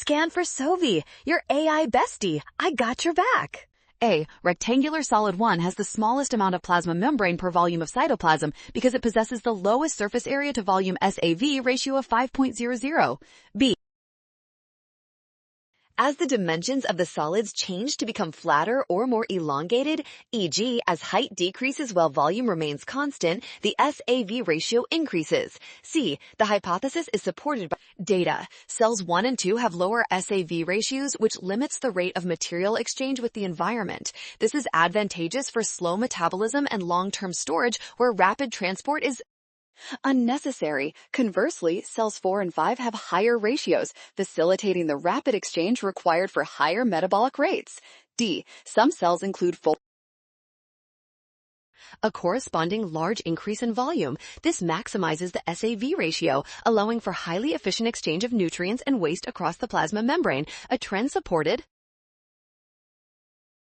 Scan for Sovi, your AI bestie. I got your back. A. Rectangular solid 1 has the smallest amount of plasma membrane per volume of cytoplasm because it possesses the lowest surface area to volume SAV ratio of 5.00. B. As the dimensions of the solids change to become flatter or more elongated, e.g. as height decreases while volume remains constant, the SAV ratio increases. C. The hypothesis is supported by data. Cells 1 and 2 have lower SAV ratios, which limits the rate of material exchange with the environment. This is advantageous for slow metabolism and long-term storage where rapid transport is unnecessary. Conversely, cells 4 and 5 have higher ratios, facilitating the rapid exchange required for higher metabolic rates. D. Some cells include a corresponding large increase in volume. This maximizes the SAV ratio, allowing for highly efficient exchange of nutrients and waste across the plasma membrane, a trend supported